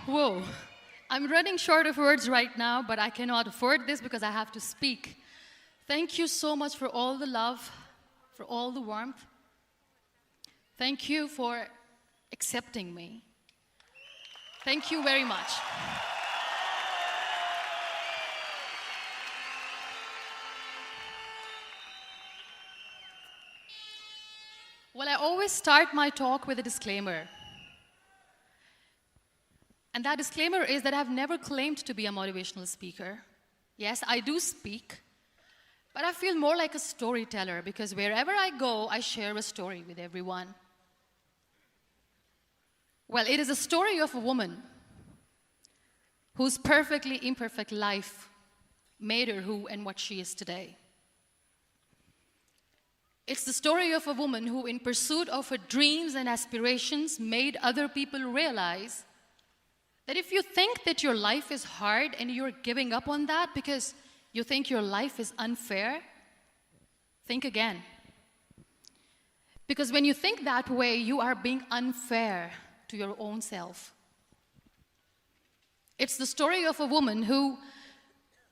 Whoa. I'm running short of words right now, but I cannot afford this because I have to speak. Thank you so much for all the love, for all the warmth. Thank you for accepting me. Thank you very much. Well, I always start my talk with a disclaimer. And that disclaimer is that I've never claimed to be a motivational speaker. Yes, I do speak, but I feel more like a storyteller because wherever I go, I share a story with everyone. Well, it is a story of a woman whose perfectly imperfect life made her who and what she is today. It's the story of a woman who, in pursuit of her dreams and aspirations, made other people realize that if you think that your life is hard and you're giving up on that because you think your life is unfair, think again. Because when you think that way, you are being unfair to your own self. It's the story of a woman who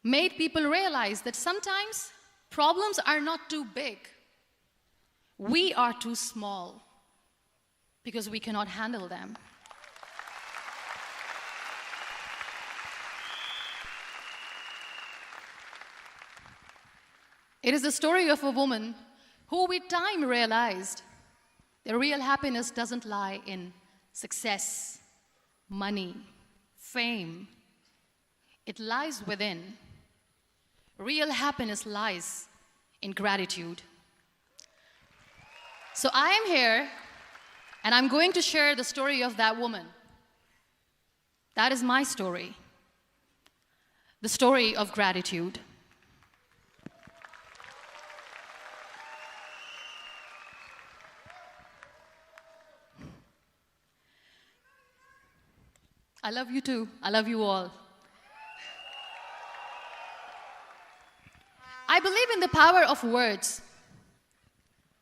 made people realize that sometimes problems are not too big. We are too small because we cannot handle them. It is the story of a woman who with time realized that real happiness doesn't lie in success, money, fame. It lies within. Real happiness lies in gratitude. So I am here, and I'm going to share the story of that woman. That is my story. The story of gratitude. I love you too. I love you all. I believe in the power of words.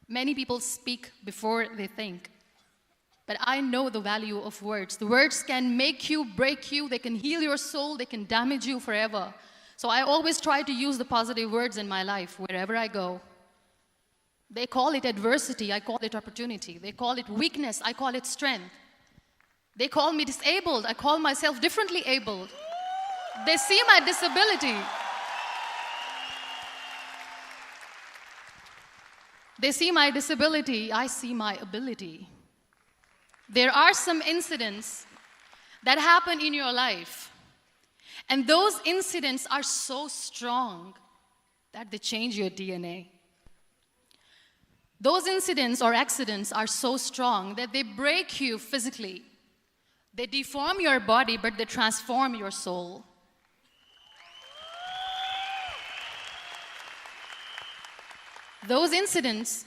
Many people speak before they think. But I know the value of words. The words can make you, break you, they can heal your soul, they can damage you forever. So I always try to use the positive words in my life wherever I go. They call it adversity, I call it opportunity. They call it weakness, I call it strength. They call me disabled, I call myself differently abled. They see my disability. They see my disability, I see my ability. There are some incidents that happen in your life, and those incidents are so strong that they change your DNA. Those incidents or accidents are so strong that they break you physically. They deform your body, but they transform your soul. Those incidents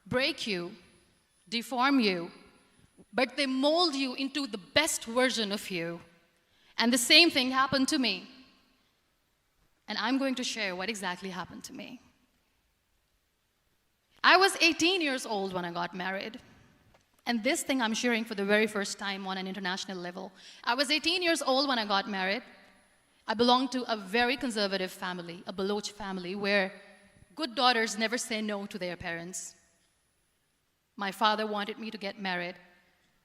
break you, deform you, but they mold you into the best version of you. And the same thing happened to me. And I'm going to share what exactly happened to me. I was 18 years old when I got married. And this thing I'm sharing for the very first time on an international level. I was 18 years old when I got married. I belonged to a very conservative family, a Baloch family, where good daughters never say no to their parents. My father wanted me to get married.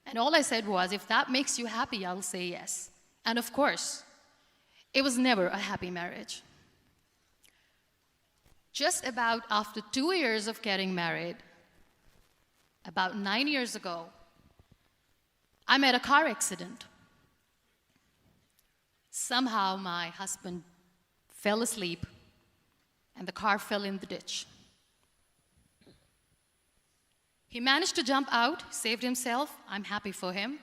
And all I said was, if that makes you happy, I'll say yes. And of course, it was never a happy marriage. Just about after 2 years of getting married, about 9 years ago, I met a car accident. Somehow my husband fell asleep and the car fell in the ditch. He managed to jump out, saved himself. I'm happy for him.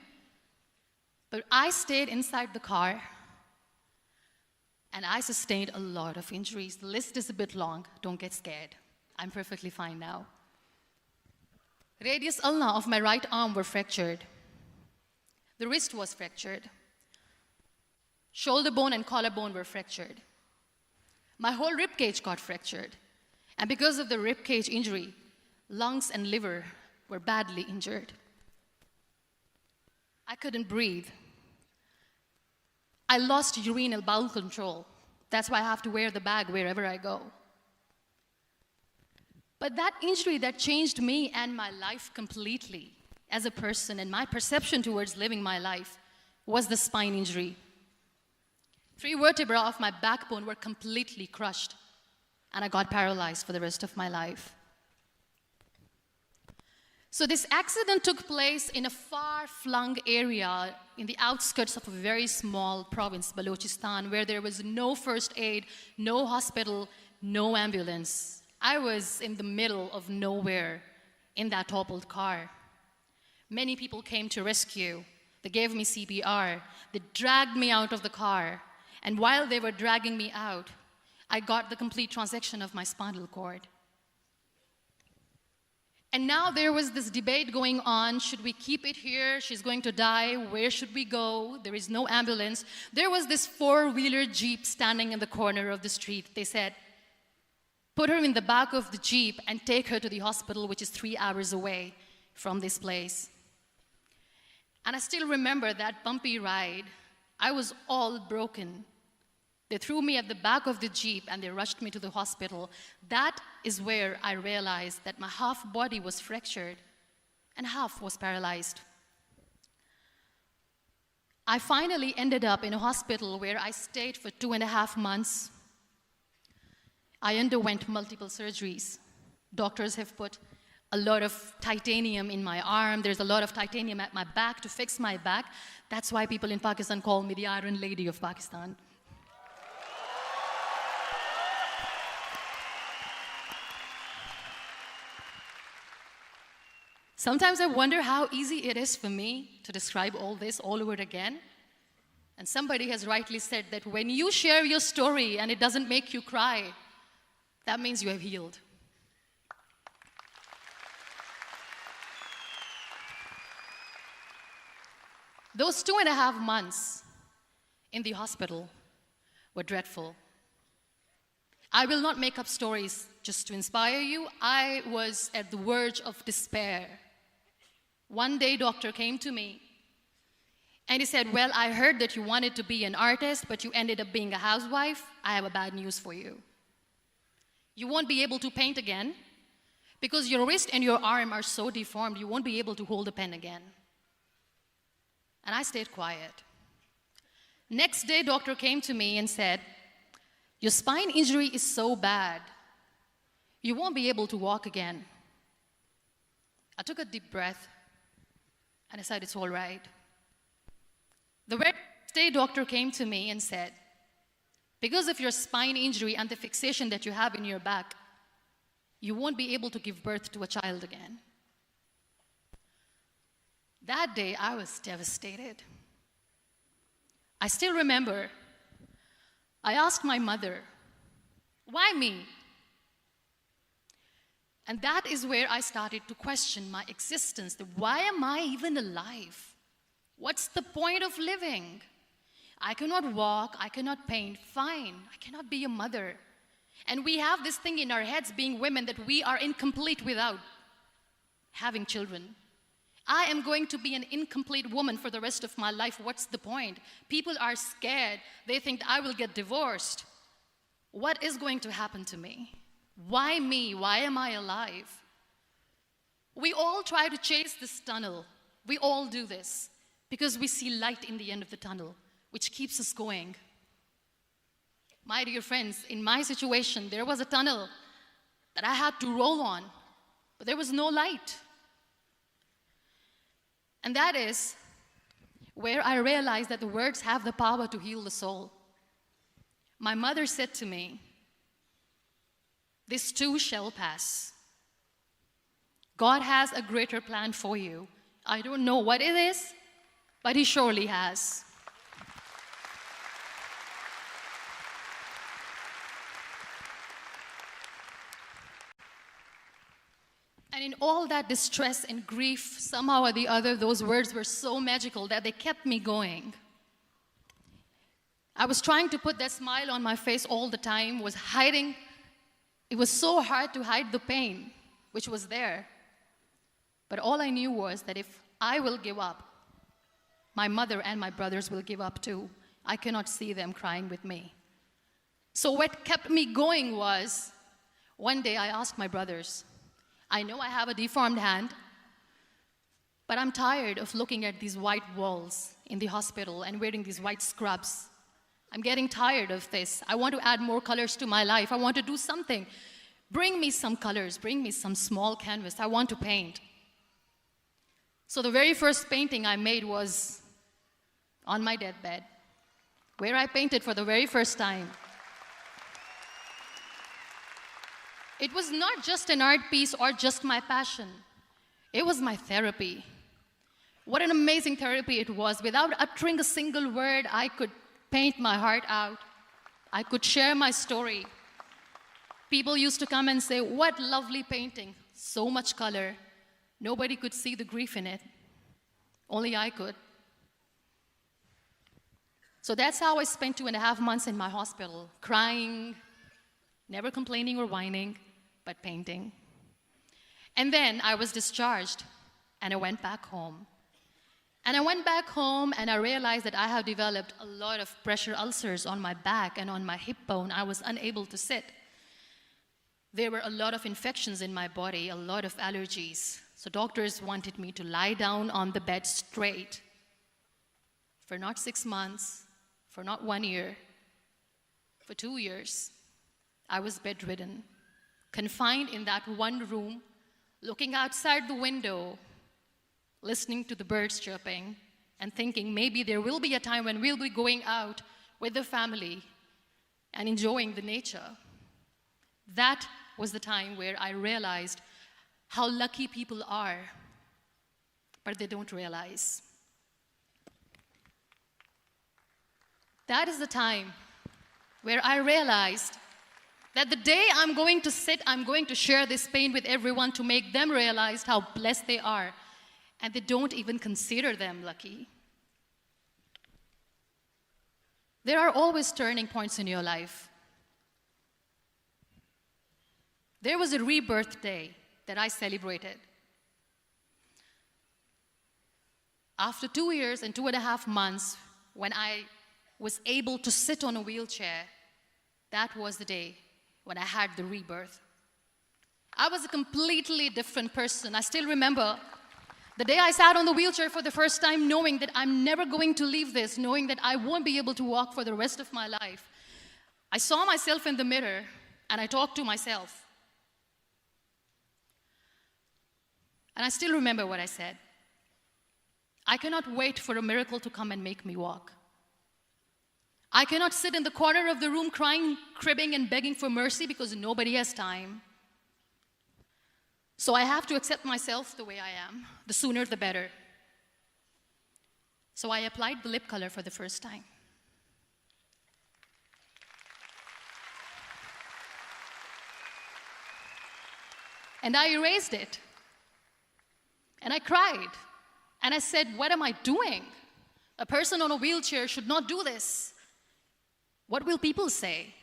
But I stayed inside the car and I sustained a lot of injuries. The list is a bit long. Don't get scared. I'm perfectly fine now. Radius ulna of my right arm were fractured. The wrist was fractured. Shoulder bone and collarbone were fractured. My whole rib cage got fractured. And because of the rib cage injury, lungs and liver were badly injured. I couldn't breathe. I lost urinary bowel control. That's why I have to wear the bag wherever I go. But that injury that changed me and my life completely as a person and my perception towards living my life was the spine injury. 3 vertebrae of my backbone were completely crushed, and I got paralyzed for the rest of my life. So this accident took place in a far-flung area in the outskirts of a very small province, Balochistan, where there was no first aid, no hospital, no ambulance. I was in the middle of nowhere in that toppled car. Many people came to rescue. They gave me CPR. They dragged me out of the car. And while they were dragging me out, I got the complete transection of my spinal cord. And now there was this debate going on. Should we keep it here? She's going to die. Where should we go? There is no ambulance. There was this 4-wheeler Jeep standing in the corner of the street. They said, put her in the back of the Jeep and take her to the hospital, which is 3 hours away from this place. And I still remember that bumpy ride. I was all broken. They threw me at the back of the Jeep and they rushed me to the hospital. That is where I realized that my half body was fractured and half was paralyzed. I finally ended up in a hospital where I stayed for 2.5 months. I underwent multiple surgeries. Doctors have put a lot of titanium in my arm. There's a lot of titanium at my back to fix my back. That's why people in Pakistan call me the Iron Lady of Pakistan. Sometimes I wonder how easy it is for me to describe all this all over again. And somebody has rightly said that when you share your story and it doesn't make you cry, that means you have healed. Those 2.5 months in the hospital were dreadful. I will not make up stories just to inspire you. I was at the verge of despair. One day, doctor came to me and he said, well, I heard that you wanted to be an artist, but you ended up being a housewife. I have a bad news for you. You won't be able to paint again because your wrist and your arm are so deformed, you won't be able to hold a pen again. And I stayed quiet. Next day, doctor came to me and said, your spine injury is so bad, you won't be able to walk again. I took a deep breath and I said, it's all right. The very next day, doctor came to me and said, because of your spine injury and the fixation that you have in your back, you won't be able to give birth to a child again. That day, I was devastated. I still remember, I asked my mother, why me? And that is where I started to question my existence. Why am I even alive? What's the point of living? I cannot walk, I cannot paint, fine. I cannot be a mother. And we have this thing in our heads, being women, that we are incomplete without having children. I am going to be an incomplete woman for the rest of my life. What's the point? People are scared. They think I will get divorced. What is going to happen to me? Why me? Why am I alive? We all try to chase this tunnel. We all do this because we see light in the end of the tunnel, which keeps us going. My dear friends, in my situation, there was a tunnel that I had to roll on, but there was no light. And that is where I realized that the words have the power to heal the soul. My mother said to me, this too shall pass. God has a greater plan for you. I don't know what it is, but He surely has. And in all that distress and grief, somehow or the other, those words were so magical that they kept me going. I was trying to put that smile on my face all the time, was hiding. It was so hard to hide the pain, which was there. But all I knew was that if I will give up, my mother and my brothers will give up too. I cannot see them crying with me. So what kept me going was, one day I asked my brothers, I know I have a deformed hand, but I'm tired of looking at these white walls in the hospital and wearing these white scrubs. I'm getting tired of this. I want to add more colors to my life. I want to do something. Bring me some colors. Bring me some small canvas. I want to paint. So the very first painting I made was on my deathbed, where I painted for the very first time. It was not just an art piece or just my passion. It was my therapy. What an amazing therapy it was. Without uttering a single word, I could paint my heart out. I could share my story. People used to come and say, what lovely painting, so much color. Nobody could see the grief in it. Only I could. So that's how I spent 2.5 months in my hospital, crying, never complaining or whining, but painting. And then I was discharged, and I went back home. And I went back home, and I realized that I have developed a lot of pressure ulcers on my back and on my hip bone. I was unable to sit. There were a lot of infections in my body, a lot of allergies. So doctors wanted me to lie down on the bed straight for not 6 months, for not 1 year, for 2 years. I was bedridden, confined in that one room, looking outside the window, listening to the birds chirping, and thinking maybe there will be a time when we'll be going out with the family and enjoying the nature. That was the time where I realized how lucky people are, but they don't realize. That is the time where I realized that the day I'm going to sit, I'm going to share this pain with everyone to make them realize how blessed they are, and they don't even consider them lucky. There are always turning points in your life. There was a rebirth day that I celebrated. After 2 years and 2.5 months, when I was able to sit on a wheelchair, that was the day when I had the rebirth. I was a completely different person. I still remember the day I sat on the wheelchair for the first time, knowing that I'm never going to leave this, knowing that I won't be able to walk for the rest of my life. I saw myself in the mirror, and I talked to myself. And I still remember what I said. I cannot wait for a miracle to come and make me walk. I cannot sit in the corner of the room crying, cribbing, and begging for mercy because nobody has time. So I have to accept myself the way I am. The sooner, the better. So I applied the lip color for the first time. And I erased it. And I cried. And I said, what am I doing? A person on a wheelchair should not do this. What will people say?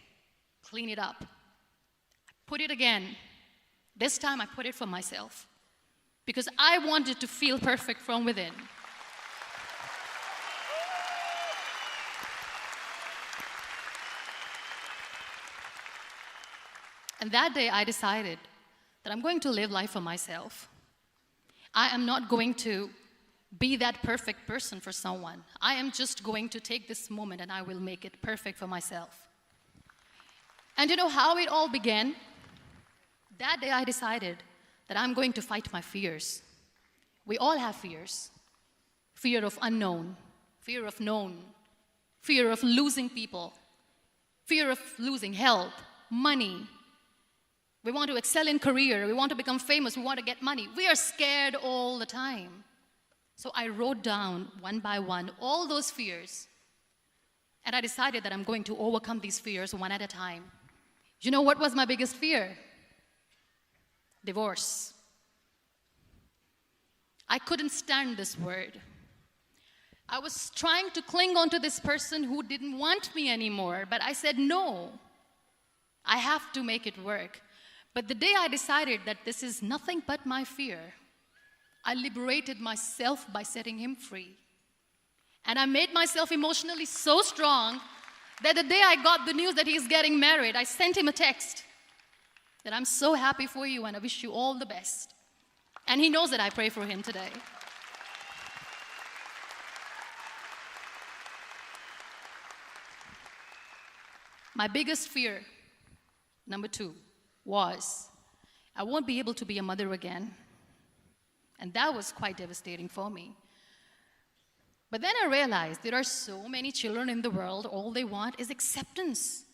Clean it up. Put it again. This time I put it for myself. Because I wanted to feel perfect from within. And that day I decided that I'm going to live life for myself. I am not going to be that perfect person for someone. I am just going to take this moment and I will make it perfect for myself. And you know how it all began? That day I decided that I'm going to fight my fears. We all have fears. Fear of unknown, fear of known, fear of losing people, fear of losing health, money. We want to excel in career, we want to become famous, we want to get money. We are scared all the time. So I wrote down one by one all those fears. And I decided that I'm going to overcome these fears one at a time. You know what was my biggest fear? Divorce. I couldn't stand this word. I was trying to cling on to this person who didn't want me anymore, but I said no. I have to make it work. But the day I decided that this is nothing but my fear, I liberated myself by setting him free. And I made myself emotionally so strong that the day I got the news that he's getting married, I sent him a text that I'm so happy for you and I wish you all the best. And he knows that I pray for him today. My biggest fear, number 2, was I won't be able to be a mother again. And that was quite devastating for me. But then I realized there are so many children in the world, all they want is acceptance.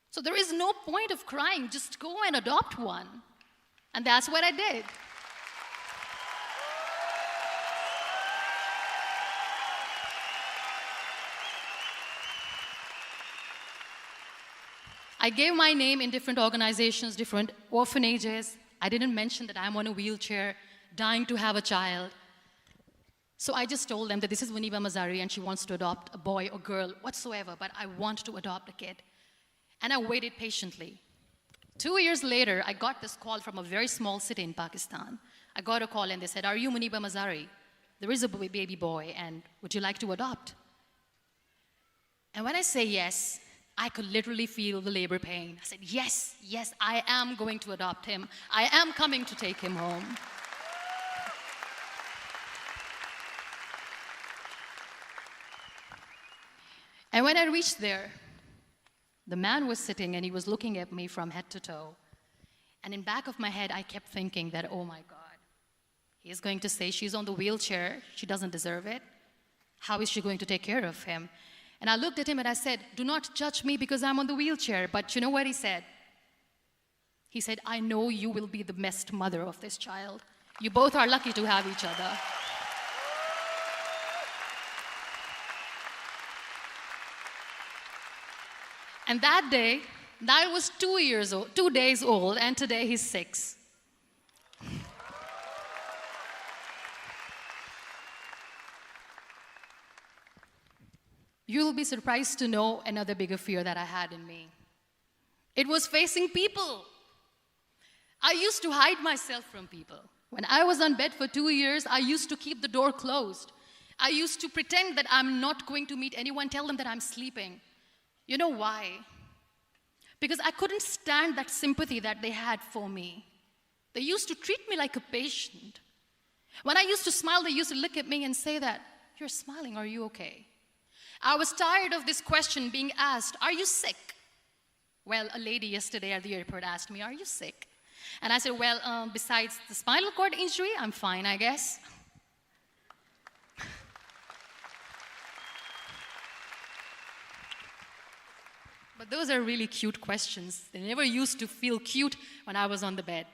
So there is no point of crying, just go and adopt one. And that's what I did. I gave my name in different organizations, different orphanages. I didn't mention that I'm on a wheelchair, dying to have a child. So I just told them that this is Muniba Mazari and she wants to adopt a boy or girl, whatsoever, but I want to adopt a kid. And I waited patiently. 2 years later, I got this call from a very small city in Pakistan. I got a call and they said, "Are you Muniba Mazari? There is a baby boy and would you like to adopt?" And when I say yes, I could literally feel the labor pain. I said, yes, yes, I am going to adopt him. I am coming to take him home. And when I reached there, the man was sitting and he was looking at me from head to toe. And in back of my head, I kept thinking that, oh my God, he is going to say she's on the wheelchair, she doesn't deserve it. How is she going to take care of him? And I looked at him and I said, "Do not judge me because I'm on the wheelchair." But you know what he said? He said, "I know you will be the best mother of this child. You both are lucky to have each other." And that day, Niall was 2 days old, and today he's 6. You'll be surprised to know another bigger fear that I had in me. It was facing people. I used to hide myself from people. When I was on bed for 2 years, I used to keep the door closed. I used to pretend that I'm not going to meet anyone, tell them that I'm sleeping. You know why? Because I couldn't stand that sympathy that they had for me. They used to treat me like a patient. When I used to smile, they used to look at me and say that, "You're smiling, are you okay?" I was tired of this question being asked, "Are you sick?" Well, a lady yesterday at the airport asked me, "Are you sick?" And I said, "Well, besides the spinal cord injury, I'm fine, I guess." But those are really cute questions. They never used to feel cute when I was on the bed.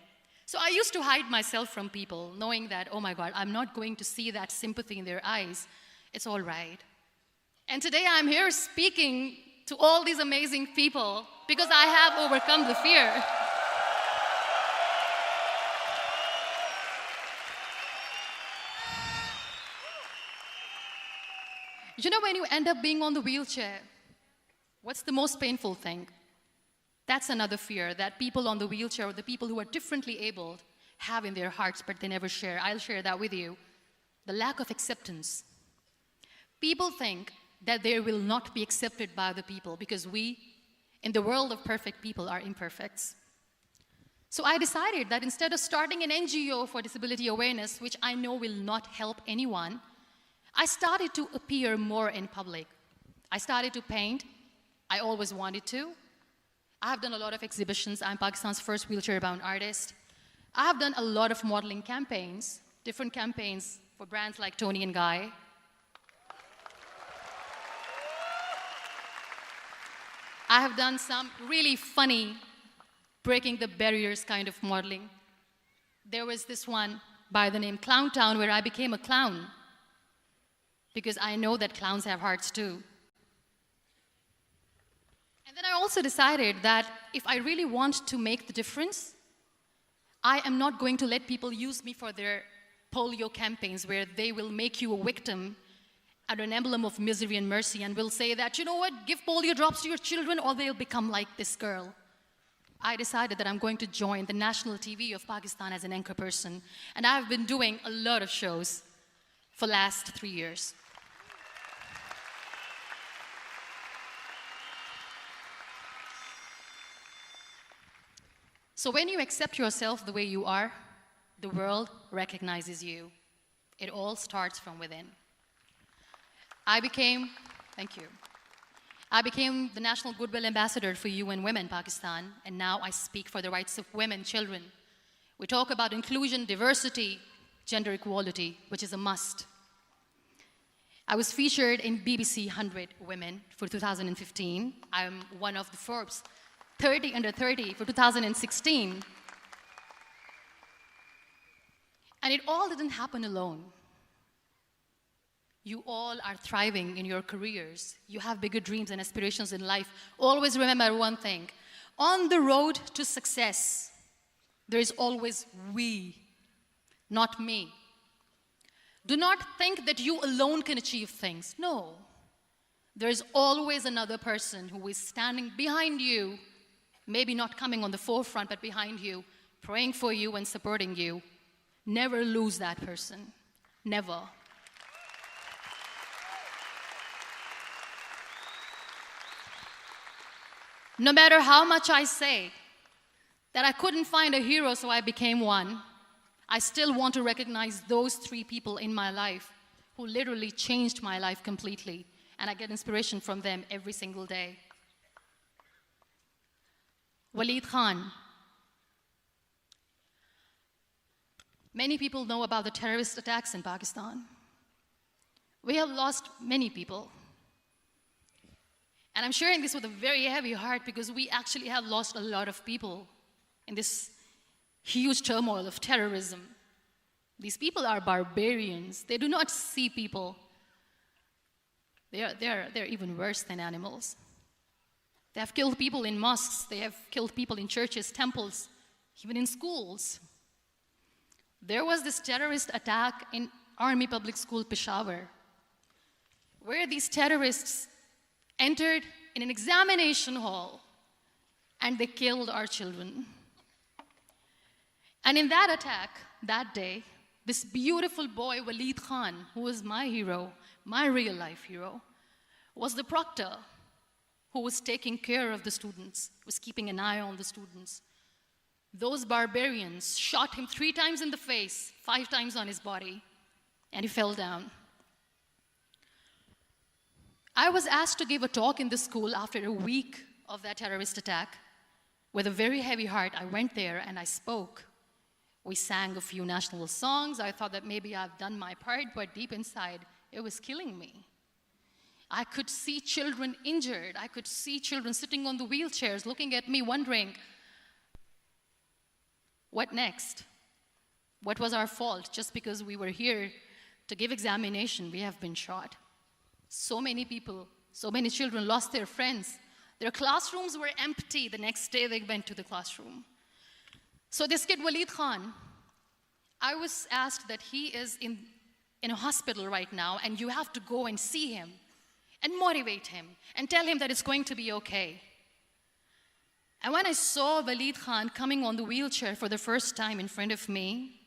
So I used to hide myself from people, knowing that, oh my God, I'm not going to see that sympathy in their eyes. It's all right. And today I'm here speaking to all these amazing people because I have overcome the fear. You know, when you end up being on the wheelchair, what's the most painful thing? That's another fear that people on the wheelchair or the people who are differently abled have in their hearts, but they never share. I'll share that with you. The lack of acceptance. People think that they will not be accepted by the people because we, in the world of perfect people, are imperfects. So I decided that instead of starting an NGO for disability awareness, which I know will not help anyone, I started to appear more in public. I started to paint. I always wanted to. I have done a lot of exhibitions. I'm Pakistan's first wheelchair-bound artist. I have done a lot of modeling campaigns, different campaigns for brands like Tony and Guy. I have done some really funny, breaking the barriers kind of modeling. There was this one by the name Clown Town where I became a clown because I know that clowns have hearts too. And then I also decided that if I really want to make the difference, I am not going to let people use me for their polio campaigns where they will make you a victim and an emblem of misery and mercy and will say that, you know what, give polio drops to your children or they'll become like this girl. I decided that I'm going to join the national TV of Pakistan as an anchor person. And I've been doing a lot of shows for the last 3 years. So when you accept yourself the way you are, the world recognizes you. It all starts from within. Thank you. I became the National Goodwill Ambassador for UN Women Pakistan, and now I speak for the rights of women, children. We talk about inclusion, diversity, gender equality, which is a must. I was featured in BBC 100 Women for 2015. I'm one of the Forbes 30 under 30 for 2016. And it all didn't happen alone. You all are thriving in your careers. You have bigger dreams and aspirations in life. Always remember one thing. On the road to success, there is always we, not me. Do not think that you alone can achieve things. No. There is always another person who is standing behind you, maybe not coming on the forefront, but behind you, praying for you and supporting you. Never lose that person. Never. No matter how much I say that I couldn't find a hero, so I became one, I still want to recognize those 3 people in my life who literally changed my life completely, and I get inspiration from them every single day. Waleed Khan. Many people know about the terrorist attacks in Pakistan. We have lost many people. And I'm sharing this with a very heavy heart because we actually have lost a lot of people in this huge turmoil of terrorism. These people are barbarians. They do not see people. They're even worse than animals. They have killed people in mosques. They have killed people in churches, temples, even in schools. There was this terrorist attack in Army Public School, Peshawar, where these terrorists entered in an examination hall and they killed our children. And in that attack, that day, this beautiful boy, Waleed Khan, who was my hero, my real life hero, was the proctor who was taking care of the students, was keeping an eye on the students. Those barbarians shot him 3 times in the face, 5 times on his body, and he fell down. I was asked to give a talk in the school after a week of that terrorist attack. With a very heavy heart, I went there and I spoke. We sang a few national songs. I thought that maybe I've done my part, but deep inside, it was killing me. I could see children injured. I could see children sitting on the wheelchairs, looking at me, wondering, what next? What was our fault? Just because we were here to give examination, we have been shot. So many people, so many children lost their friends. Their classrooms were empty. The next day they went to the classroom. So this kid, Waleed Khan, I was asked that he is in a hospital right now, and you have to go and see him and motivate him and tell him that it's going to be okay. And when I saw Waleed Khan coming on the wheelchair for the first time in front of me,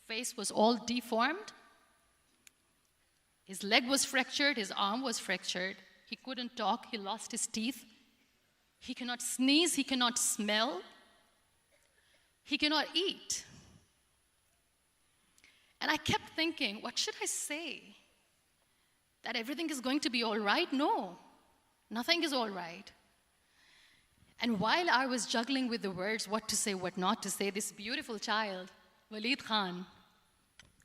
face was all deformed. His leg was fractured, his arm was fractured. He couldn't talk, he lost his teeth. He cannot sneeze, he cannot smell. He cannot eat. And I kept thinking, what should I say? That everything is going to be all right? No, nothing is all right. And while I was juggling with the words, what to say, what not to say, this beautiful child, Waleed Khan,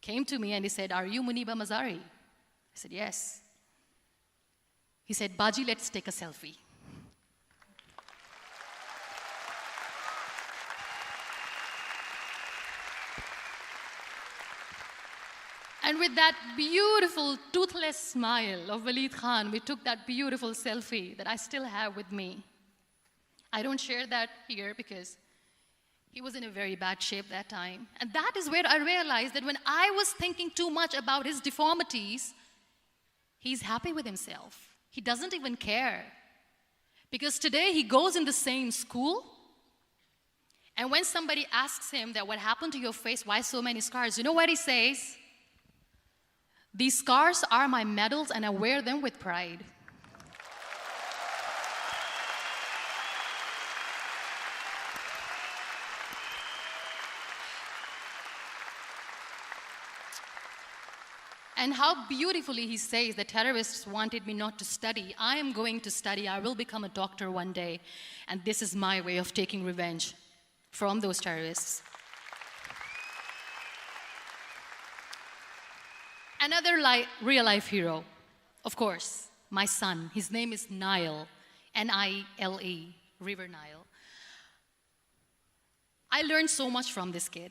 came to me and he said, "Are you Muniba Mazari?" I said, "Yes." He said, "Baji, let's take a selfie." And with that beautiful, toothless smile of Waleed Khan, we took that beautiful selfie that I still have with me. I don't share that here because he was in a very bad shape that time. And that is where I realized that when I was thinking too much about his deformities, he's happy with himself. He doesn't even care. Because today he goes in the same school, and when somebody asks him that what happened to your face, why so many scars, you know what he says? "These scars are my medals and I wear them with pride." And how beautifully he says the terrorists wanted me not to study. I am going to study. I will become a doctor one day. And this is my way of taking revenge from those terrorists. Another real-life hero, of course, my son. His name is Nile, N-I-L-E, River Nile. I learned so much from this kid.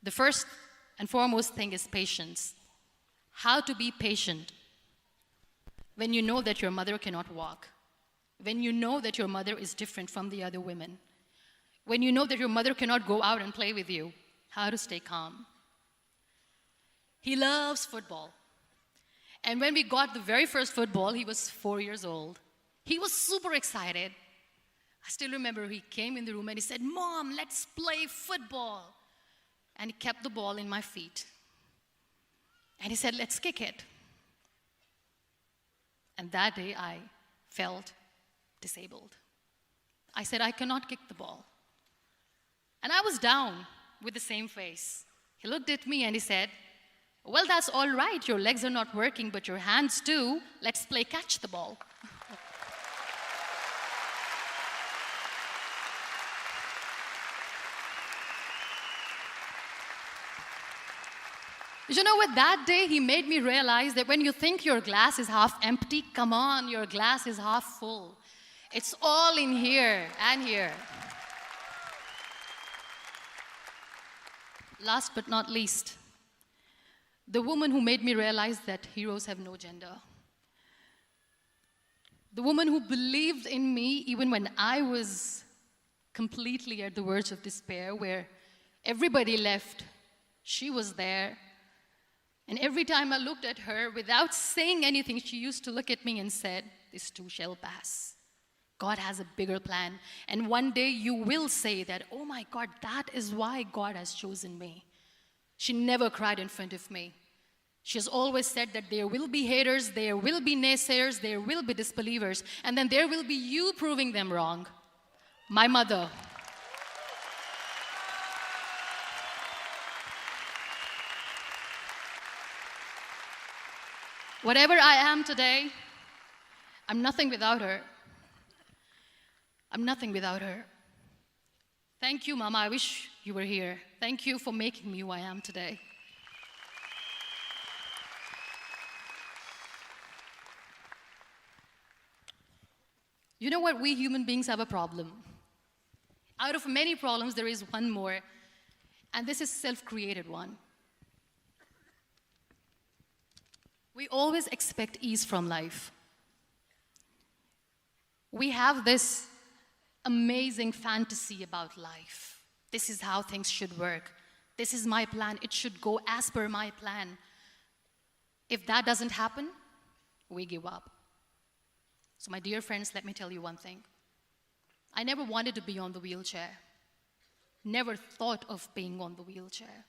The first and foremost thing is patience. How to be patient when you know that your mother cannot walk, when you know that your mother is different from the other women, when you know that your mother cannot go out and play with you, how to stay calm. He loves football. And when we got the very first football, he was 4 years old. He was super excited. I still remember he came in the room and he said, "Mom, let's play football." And he kept the ball in my feet. And he said, "Let's kick it." And that day I felt disabled. I said, "I cannot kick the ball." And I was down with the same face. He looked at me and he said, "Well, that's all right. Your legs are not working, but your hands do. Let's play catch the ball." You know what? That day he made me realize that when you think your glass is half empty, come on, your glass is half full. It's all in here and here. Last but not least, the woman who made me realize that heroes have no gender. The woman who believed in me even when I was completely at the verge of despair, where everybody left, she was there. And every time I looked at her, without saying anything, she used to look at me and said, "This too shall pass. God has a bigger plan. And one day you will say that, oh my God, that is why God has chosen me." She never cried in front of me. She has always said that there will be haters, there will be naysayers, there will be disbelievers, and then there will be you proving them wrong. My mother. Whatever I am today, I'm nothing without her. I'm nothing without her. Thank you, Mama. I wish you were here. Thank you for making me who I am today. You know what? We human beings have a problem. Out of many problems, there is one more, and this is a self-created one. We always expect ease from life. We have this amazing fantasy about life. This is how things should work. This is my plan. It should go as per my plan. If that doesn't happen, we give up. So my dear friends, let me tell you one thing. I never wanted to be on the wheelchair. Never thought of being on the wheelchair.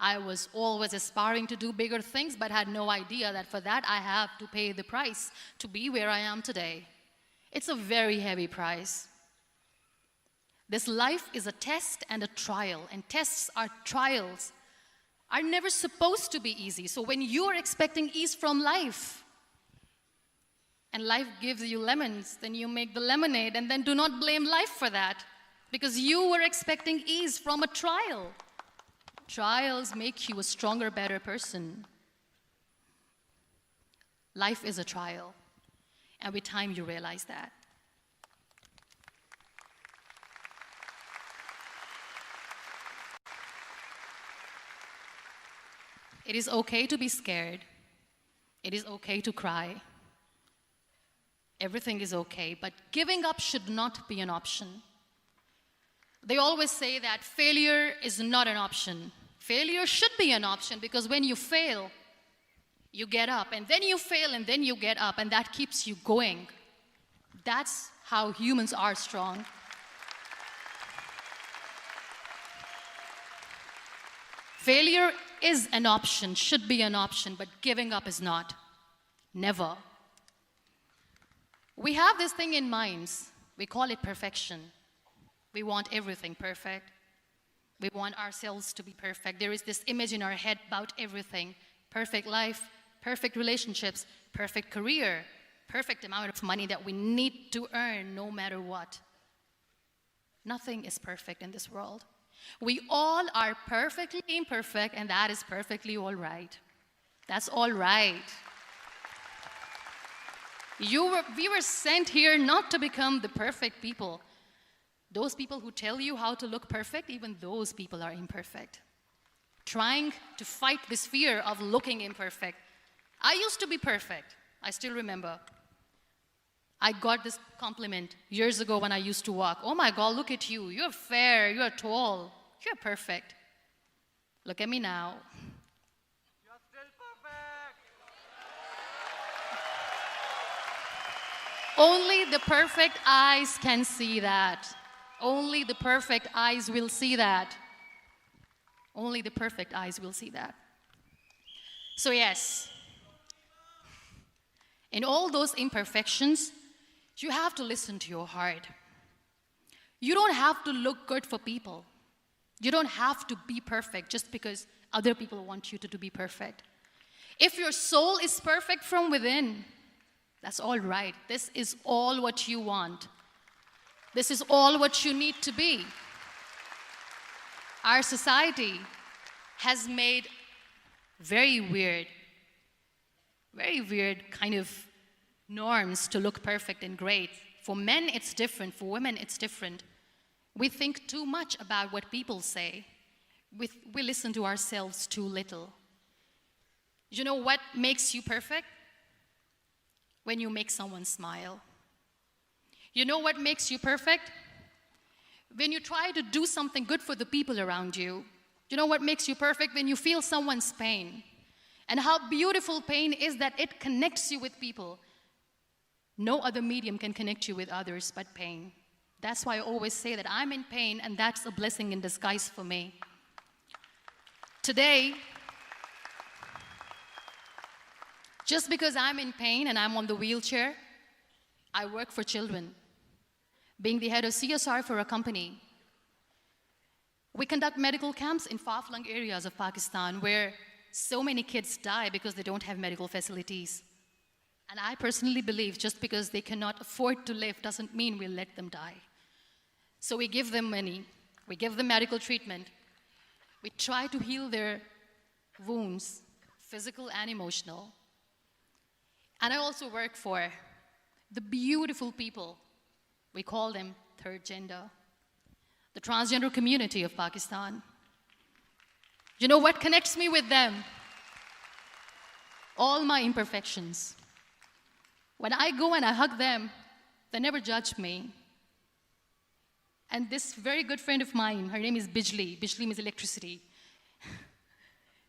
I was always aspiring to do bigger things, but had no idea that for that I have to pay the price to be where I am today. It's a very heavy price. This life is a test and a trial, and tests are trials are never supposed to be easy. So when you're expecting ease from life, and life gives you lemons, then you make the lemonade, and then do not blame life for that, because you were expecting ease from a trial. Trials make you a stronger, better person. Life is a trial, and with time you realize that. It is okay to be scared. It is okay to cry. Everything is okay, but giving up should not be an option. They always say that failure is not an option. Failure should be an option, because when you fail, you get up, and then you fail, and then you get up, and that keeps you going. That's how humans are strong. Failure is an option, should be an option, but giving up is not. Never. We have this thing in minds. We call it perfection. We want everything perfect. We want ourselves to be perfect. There is this image in our head about everything. Perfect life, perfect relationships, perfect career, perfect amount of money that we need to earn no matter what. Nothing is perfect in this world. We all are perfectly imperfect, and that is perfectly all right. That's all right. We were sent here not to become the perfect people. Those people who tell you how to look perfect, even those people are imperfect. Trying to fight this fear of looking imperfect. I used to be perfect. I still remember. I got this compliment years ago when I used to walk. Oh my God, look at you. You're fair, you're tall, you're perfect. Look at me now. You're still perfect. Only the perfect eyes can see that. Only the perfect eyes will see that. Only the perfect eyes will see that. So yes, in all those imperfections, you have to listen to your heart. You don't have to look good for people. You don't have to be perfect just because other people want you to be perfect. If your soul is perfect from within, that's all right. This is all what you want. This is all what you need to be. Our society has made very weird kind of norms to look perfect and great. For men, it's different. For women, it's different. We think too much about what people say. We listen to ourselves too little. You know what makes you perfect? When you make someone smile. You know what makes you perfect? When you try to do something good for the people around you. You know what makes you perfect? When you feel someone's pain. And how beautiful pain is that it connects you with people. No other medium can connect you with others but pain. That's why I always say that I'm in pain, and that's a blessing in disguise for me. Today, just because I'm in pain and I'm on the wheelchair, I work for children. Being the head of CSR for a company, we conduct medical camps in far-flung areas of Pakistan where so many kids die because they don't have medical facilities. And I personally believe just because they cannot afford to live doesn't mean we'll let them die. So we give them money, we give them medical treatment, we try to heal their wounds, physical and emotional. And I also work for the beautiful people, we call them third gender, the transgender community of Pakistan. You know what connects me with them? All my imperfections. When I go and I hug them, they never judge me. And this very good friend of mine, her name is Bijli. Bijli means electricity.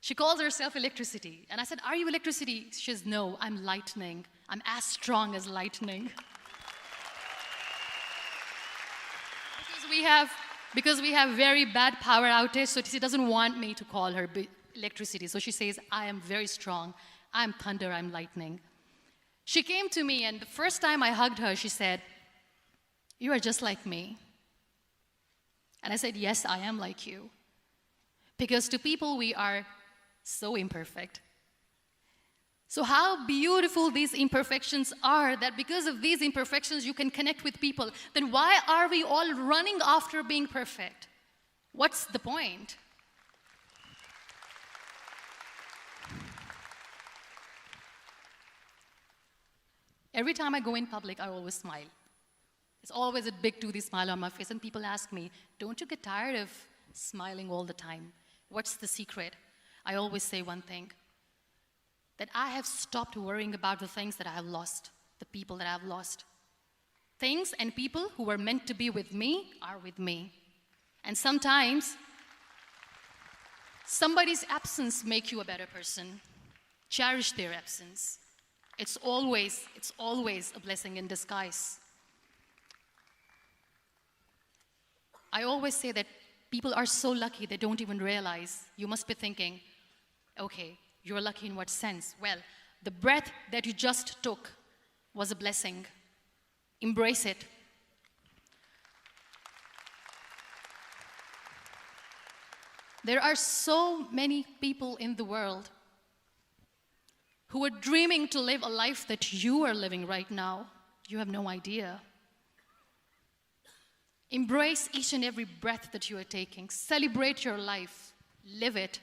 She calls herself electricity. And I said, are you electricity? She says, no, I'm lightning. I'm as strong as lightning. Because we have very bad power outage, so she doesn't want me to call her electricity. So she says, I am very strong. I'm thunder, I'm lightning. She came to me, and the first time I hugged her, she said, you are just like me. And I said, yes, I am like you. Because to people, we are so imperfect. So how beautiful these imperfections are, that because of these imperfections, you can connect with people. Then why are we all running after being perfect? What's the point? Every time I go in public, I always smile. It's always a big toothy smile on my face, and people ask me, don't you get tired of smiling all the time? What's the secret? I always say one thing, that I have stopped worrying about the things that I have lost, the people that I have lost. Things and people who were meant to be with me are with me. And sometimes, somebody's absence makes you a better person. Cherish their absence. It's always a blessing in disguise. I always say that people are so lucky they don't even realize. You must be thinking, okay, you're lucky in what sense? Well, the breath that you just took was a blessing. Embrace it. There are so many people in the world who are dreaming to live a life that you are living right now. You have no idea. Embrace each and every breath that you are taking. Celebrate your life. Live it.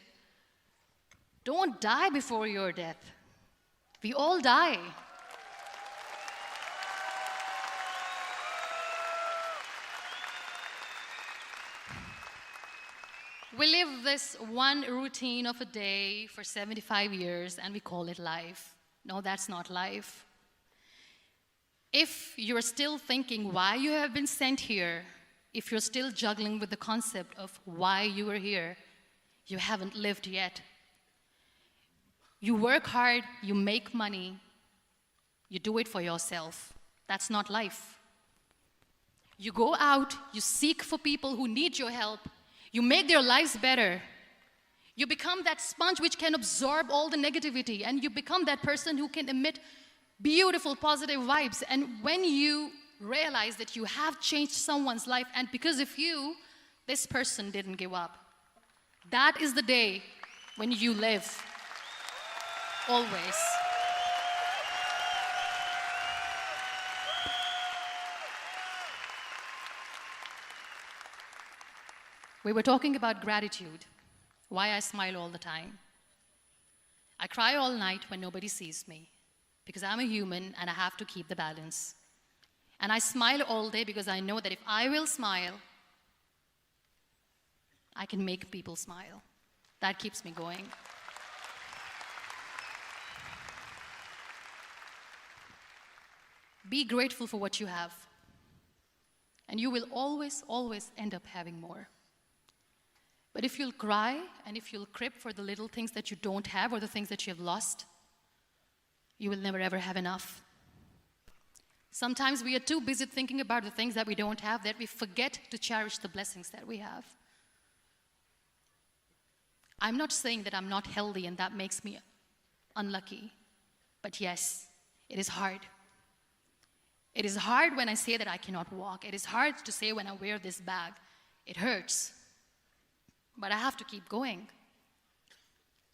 Don't die before your death. We all die. We live this one routine of a day for 75 years and we call it life. No, that's not life. If you're still thinking why you have been sent here, if you're still juggling with the concept of why you are here, you haven't lived yet. You work hard, you make money, you do it for yourself. That's not life. You go out, you seek for people who need your help, you make their lives better. You become that sponge which can absorb all the negativity, and you become that person who can emit beautiful, positive vibes. And when you realize that you have changed someone's life, and because of you, this person didn't give up, that is the day when you live. Always. We were talking about gratitude, why I smile all the time. I cry all night when nobody sees me, because I'm a human and I have to keep the balance. And I smile all day because I know that if I will smile, I can make people smile. That keeps me going. Be grateful for what you have, and you will always, always end up having more. But if you'll cry and if you'll crib for the little things that you don't have or the things that you have lost, you will never ever have enough. Sometimes we are too busy thinking about the things that we don't have that we forget to cherish the blessings that we have. I'm not saying that I'm not healthy and that makes me unlucky, but yes, it is hard. It is hard when I say that I cannot walk. It is hard to say when I wear this bag. It hurts. But I have to keep going,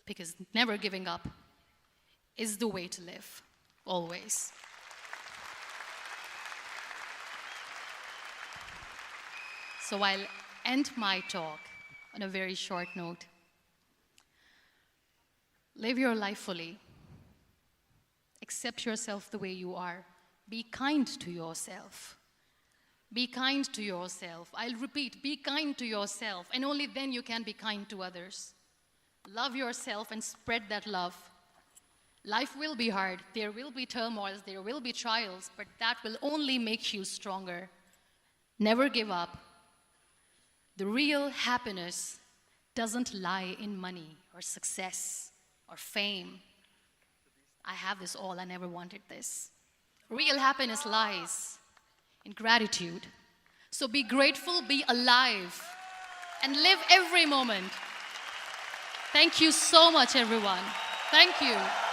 because never giving up is the way to live, always. So I'll end my talk on a very short note. Live your life fully. Accept yourself the way you are. Be kind to yourself. Be kind to yourself. I'll repeat, be kind to yourself, and only then you can be kind to others. Love yourself and spread that love. Life will be hard. There will be turmoils, there will be trials, but that will only make you stronger. Never give up. The real happiness doesn't lie in money or success or fame. I have this all, I never wanted this. Real happiness lies in gratitude. So be grateful, be alive, and live every moment. Thank you so much, everyone. Thank you.